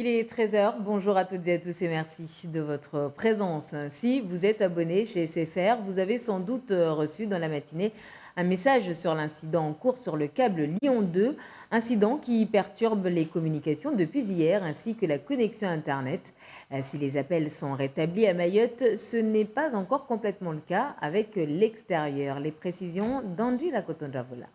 Il est 13 heures. Bonjour à toutes et à tous et merci de votre présence. Si vous êtes abonné chez SFR, vous avez sans doute reçu dans la matinée un message sur l'incident en cours sur le câble Lyon 2, incident qui perturbe les communications depuis hier ainsi que la connexion Internet. Si les appels sont rétablis à Mayotte, ce n'est pas encore complètement le cas avec l'extérieur. Les précisions d'Andy Lakotonjavola.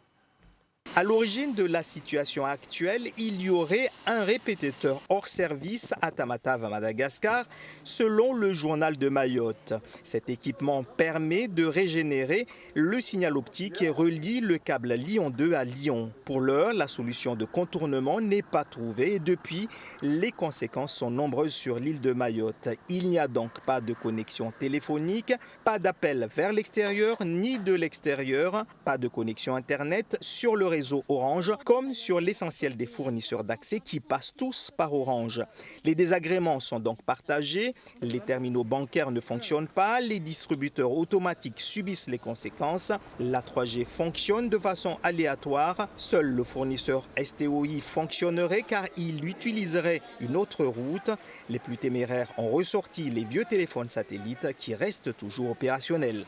À l'origine de la situation actuelle, il y aurait un répétiteur hors service à Tamatave à Madagascar, selon le journal de Mayotte. Cet équipement permet de régénérer le signal optique et relie le câble Lyon 2 à Lyon. Pour l'heure, la solution de contournement n'est pas trouvée et depuis, les conséquences sont nombreuses sur l'île de Mayotte. Il n'y a donc pas de connexion téléphonique, pas d'appel vers l'extérieur ni de l'extérieur, pas de connexion Internet sur le réseau Orange, comme sur l'essentiel des fournisseurs d'accès qui passent tous par Orange. Les désagréments sont donc partagés, les terminaux bancaires ne fonctionnent pas, les distributeurs automatiques subissent les conséquences, la 3G fonctionne de façon aléatoire, seul le fournisseur STOI fonctionnerait car il utiliserait une autre route. Les plus téméraires ont ressorti les vieux téléphones satellites qui restent toujours opérationnels.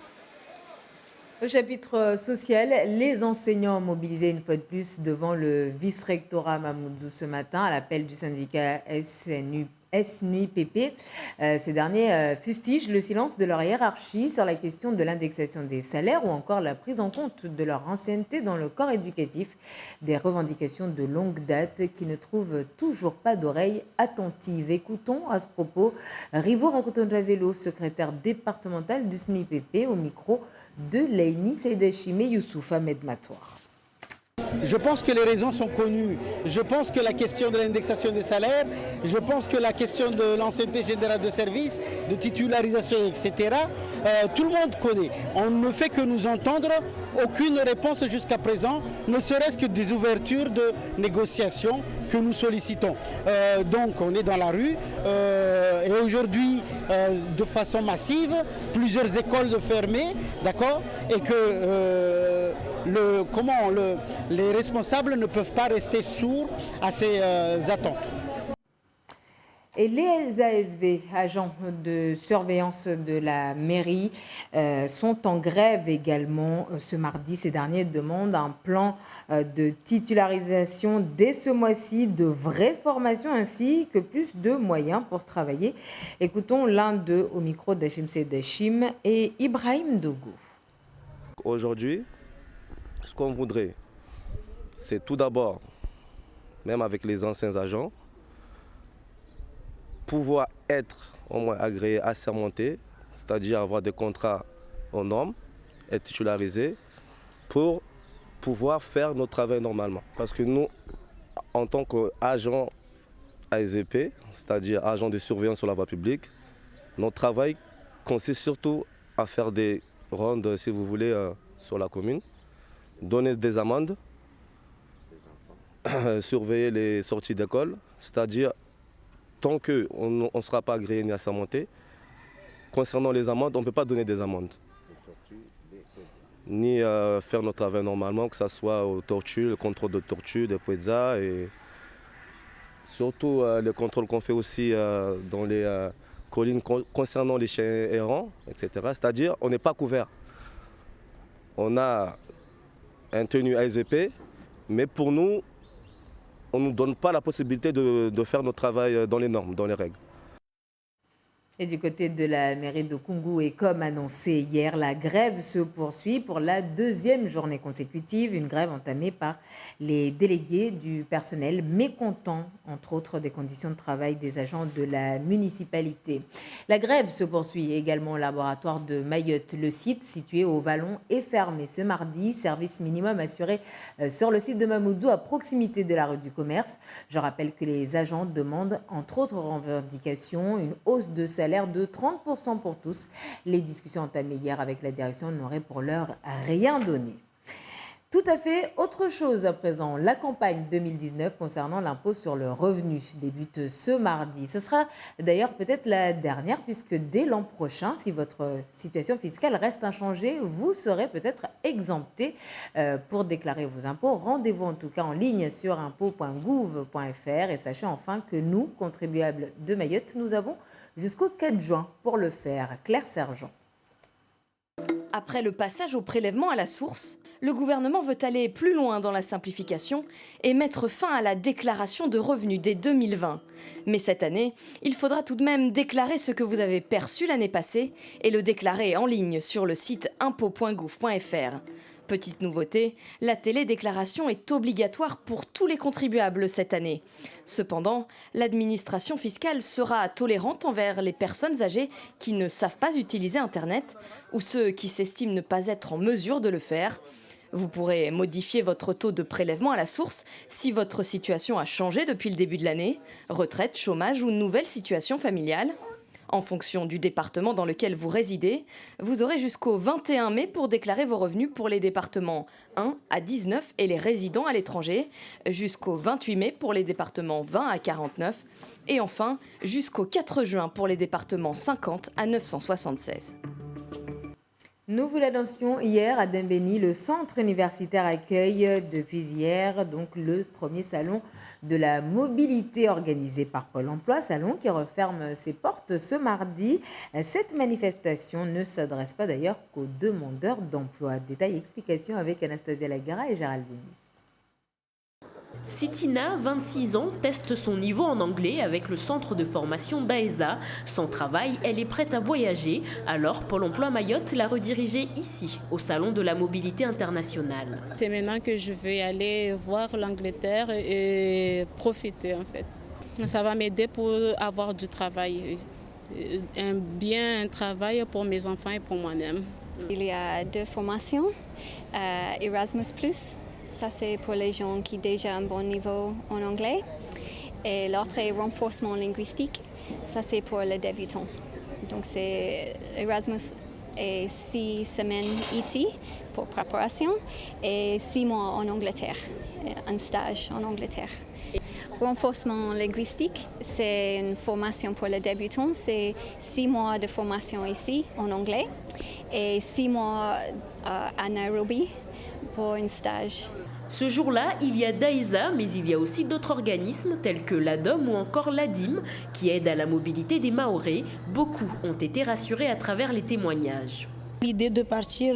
Au chapitre social, les enseignants ont mobilisé une fois de plus devant le vice-rectorat Mamoudzou ce matin à l'appel du syndicat SNUIPP. Ces derniers fustigent le silence de leur hiérarchie sur la question de l'indexation des salaires ou encore la prise en compte de leur ancienneté dans le corps éducatif. Des revendications de longue date qui ne trouvent toujours pas d'oreilles attentives. Écoutons à ce propos Rivo Rakotonjavelo, secrétaire départemental du SNUIPP, au micro de Leini Seydachime Youssouf Ahmed Matoir. Je pense que les raisons sont connues. Je pense que la question de l'indexation des salaires, je pense que la question de l'ancienneté générale de service, de titularisation, etc., tout le monde connaît. On ne fait que nous entendre, aucune réponse jusqu'à présent, ne serait-ce que des ouvertures de négociations que nous sollicitons. Donc on est dans la rue et aujourd'hui, de façon massive, plusieurs écoles fermées, d'accord, et que les responsables ne peuvent pas rester sourds à ces attentes. Et les ASV, agents de surveillance de la mairie, sont en grève également ce mardi. Ces derniers demandent un plan de titularisation dès ce mois-ci, de vraies formations ainsi que plus de moyens pour travailler. Écoutons l'un d'eux au micro d'Hachim Seydachim et Ibrahim Dogo. Aujourd'hui, ce qu'on voudrait, c'est tout d'abord, même avec les anciens agents, pouvoir être au moins agréé, assermenté, c'est-à-dire avoir des contrats aux normes, être titularisé pour pouvoir faire notre travail normalement. Parce que nous, en tant qu'agents ASVP, c'est-à-dire agents de surveillance sur la voie publique, notre travail consiste surtout à faire des rondes, si vous voulez, sur la commune, donner des amendes, surveiller les sorties d'école, c'est-à-dire tant qu'on ne sera pas agréé ni assermenté, concernant les amendes, on ne peut pas donner des amendes. Ni faire notre travail normalement, que ce soit aux tortues, le contrôle de tortues, de poedzas, et surtout le contrôle qu'on fait aussi dans les collines concernant les chiens errants, etc. C'est-à-dire on n'est pas couvert. On a un tenue ASVP, mais pour nous, on ne nous donne pas la possibilité de faire notre travail dans les normes, dans les règles. Et du côté de la mairie de Koungou, et comme annoncé hier, la grève se poursuit pour la deuxième journée consécutive. Une grève entamée par les délégués du personnel mécontents, entre autres, des conditions de travail des agents de la municipalité. La grève se poursuit également au laboratoire de Mayotte. Le site situé au Vallon est fermé ce mardi. Service minimum assuré sur le site de Mamoudzou à proximité de la rue du Commerce. Je rappelle que les agents demandent, entre autres revendications, une hausse de salaire de 30% pour tous. Les discussions entamées hier avec la direction n'auraient pour l'heure rien donné. Tout à fait autre chose à présent. La campagne 2019 concernant l'impôt sur le revenu débute ce mardi. Ce sera d'ailleurs peut-être la dernière puisque dès l'an prochain, si votre situation fiscale reste inchangée, vous serez peut-être exempté pour déclarer vos impôts. Rendez-vous en tout cas en ligne sur impôt.gouv.fr et sachez enfin que nous, contribuables de Mayotte, nous avons jusqu'au 4 juin pour le faire. Claire Sergent. Après le passage au prélèvement à la source, le gouvernement veut aller plus loin dans la simplification et mettre fin à la déclaration de revenus dès 2020. Mais cette année, il faudra tout de même déclarer ce que vous avez perçu l'année passée et le déclarer en ligne sur le site impôt.gouv.fr. Petite nouveauté, la télédéclaration est obligatoire pour tous les contribuables cette année. Cependant, l'administration fiscale sera tolérante envers les personnes âgées qui ne savent pas utiliser Internet ou ceux qui s'estiment ne pas être en mesure de le faire. Vous pourrez modifier votre taux de prélèvement à la source si votre situation a changé depuis le début de l'année, retraite, chômage ou nouvelle situation familiale. En fonction du département dans lequel vous résidez, vous aurez jusqu'au 21 mai pour déclarer vos revenus pour les départements 1 à 19 et les résidents à l'étranger, jusqu'au 28 mai pour les départements 20 à 49 et enfin jusqu'au 4 juin pour les départements 50 à 976. Nous vous l'annoncions hier à Dembéni, le centre universitaire accueille depuis hier donc le premier salon de la mobilité organisé par Pôle emploi, salon qui referme ses portes ce mardi. Cette manifestation ne s'adresse pas d'ailleurs qu'aux demandeurs d'emploi. Détails et explications avec Anastasia Lagara et Géraldine. Sitina, 26 ans, teste son niveau en anglais avec le centre de formation d'AESA. Sans travail, elle est prête à voyager. Alors, Pôle emploi Mayotte l'a redirigée ici, au Salon de la mobilité internationale. C'est maintenant que je vais aller voir l'Angleterre et profiter en fait. Ça va m'aider pour avoir du travail, un travail pour mes enfants et pour moi-même. Il y a 2 formations, Erasmus+. Ça, c'est pour les gens qui ont déjà un bon niveau en anglais. Et l'autre est renforcement linguistique. Ça, c'est pour les débutants. Donc, c'est Erasmus et 6 semaines ici pour préparation et 6 mois en Angleterre, un stage en Angleterre. Renforcement linguistique, c'est une formation pour les débutants. C'est 6 mois de formation ici en anglais et 6 mois à Nairobi pour un stage. Ce jour-là, il y a d'AESA, mais il y a aussi d'autres organismes tels que l'ADOM ou encore l'ADIM qui aident à la mobilité des Mahorais. Beaucoup ont été rassurés à travers les témoignages. L'idée de partir,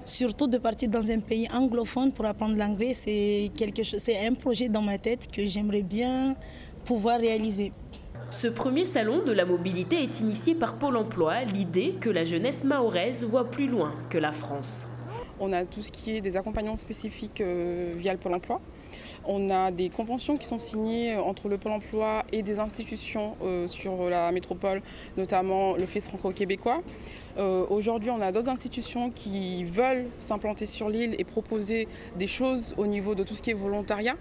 surtout de partir dans un pays anglophone pour apprendre l'anglais, c'est un projet dans ma tête que j'aimerais bien pouvoir réaliser. Ce premier salon de la mobilité est initié par Pôle emploi, l'idée que la jeunesse mahoraise voit plus loin que la France. On a tout ce qui est des accompagnements spécifiques via le Pôle emploi. On a des conventions qui sont signées entre le Pôle emploi et des institutions sur la métropole, notamment le FIS franco-québécois. Aujourd'hui, on a d'autres institutions qui veulent s'implanter sur l'île et proposer des choses au niveau de tout ce qui est volontariat.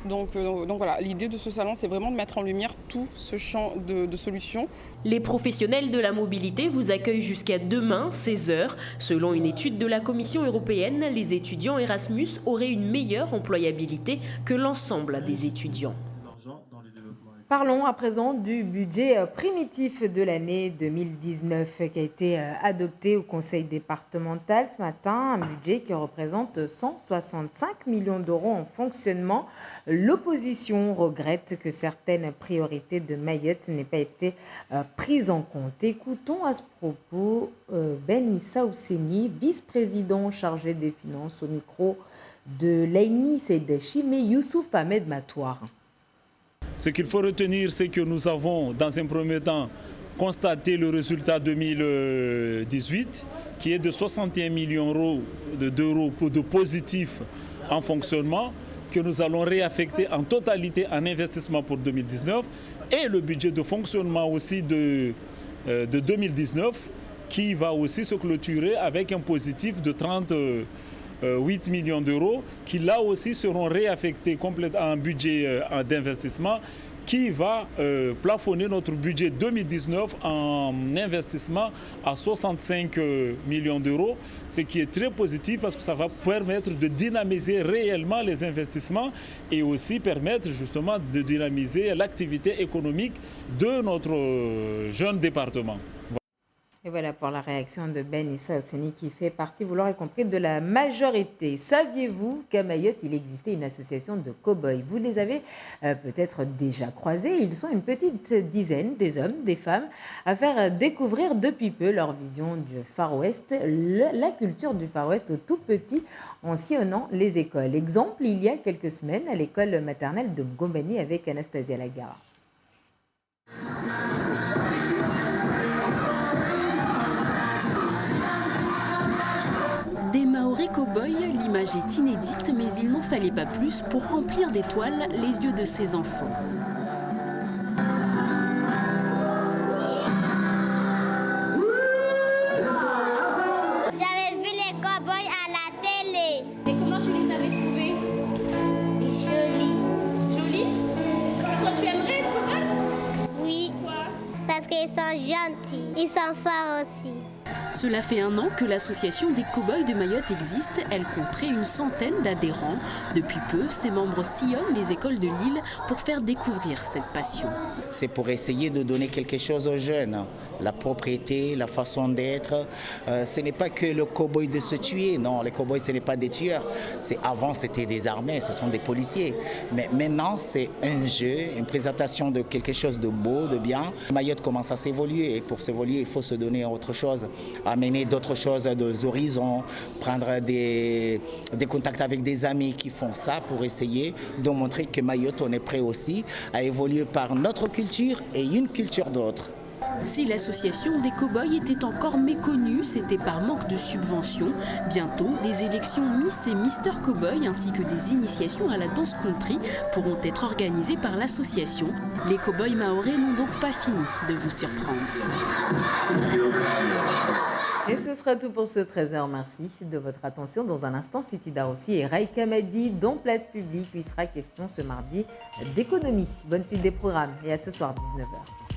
Donc voilà, l'idée de ce salon, c'est vraiment de mettre en lumière tout ce champ de solutions. Les professionnels de la mobilité vous accueillent jusqu'à demain, 16h. Selon une étude de la Commission européenne, les étudiants Erasmus auraient une meilleure employabilité que l'ensemble des étudiants. Parlons à présent du budget primitif de l'année 2019 qui a été adopté au Conseil départemental ce matin. Un budget qui représente 165 millions d'euros en fonctionnement. L'opposition regrette que certaines priorités de Mayotte n'aient pas été prises en compte. Écoutons à ce propos Ben Issa Ousseni, vice-président chargé des finances au micro de Laini Seydechi, mais Youssouf Ahmed Matouar. Ce qu'il faut retenir, c'est que nous avons, dans un premier temps, constaté le résultat 2018, qui est de 61 millions d'euros de positif en fonctionnement, que nous allons réaffecter en totalité en investissement pour 2019, et le budget de fonctionnement aussi de 2019, qui va aussi se clôturer avec un positif de 38 millions d'euros qui là aussi seront réaffectés complètement en budget d'investissement qui va plafonner notre budget 2019 en investissement à 65 millions d'euros, ce qui est très positif parce que ça va permettre de dynamiser réellement les investissements et aussi permettre justement de dynamiser l'activité économique de notre jeune département. Et voilà pour la réaction de Ben Issa Osseni qui fait partie, vous l'aurez compris, de la majorité. Saviez-vous qu'à Mayotte, il existait une association de cow-boys? Vous les avez peut-être déjà croisés. Ils sont une petite dizaine, des hommes, des femmes, à faire découvrir depuis peu leur vision du Far West, la culture du Far West au tout petit, en sillonnant les écoles. Exemple, il y a quelques semaines, à l'école maternelle de Ngombani avec Anastasia Lagara. Des Maoris cow-boys, l'image est inédite, mais il n'en fallait pas plus pour remplir d'étoiles les yeux de ses enfants. J'avais vu les cow-boys à la télé. Et comment tu les avais trouvés? Jolis. Jolis? Toi, tu aimerais être cow-boy? Oui. Pourquoi? Parce qu'ils sont gentils. Ils sont forts aussi. Cela fait 1 an que l'association des cow-boys de Mayotte existe. Elle compterait une centaine d'adhérents. Depuis peu, ses membres sillonnent les écoles de l'île pour faire découvrir cette passion. C'est pour essayer de donner quelque chose aux jeunes. La propriété, la façon d'être. Ce n'est pas que le cow-boy de se tuer. Non, les cow-boys, ce n'est pas des tueurs. Avant, c'était des armées, ce sont des policiers. Mais maintenant, c'est un jeu, une présentation de quelque chose de beau, de bien. Mayotte commence à s'évoluer. Et pour s'évoluer, il faut se donner autre chose. Amener d'autres choses, des horizons, prendre des contacts avec des amis qui font ça pour essayer de montrer que Mayotte, on est prêt aussi à évoluer par notre culture et une culture d'autre. Si l'association des cow-boys était encore méconnue, c'était par manque de subventions. Bientôt, des élections Miss et Mister Cow-boy ainsi que des initiations à la danse country pourront être organisées par l'association. Les cow-boys mahorais n'ont donc pas fini de vous surprendre. Et ce sera tout pour ce 13h. Merci de votre attention. Dans un instant, Siti Darossi et Raï Kamadi, dans Place Publique, il sera question ce mardi d'économie. Bonne suite des programmes et à ce soir, 19h.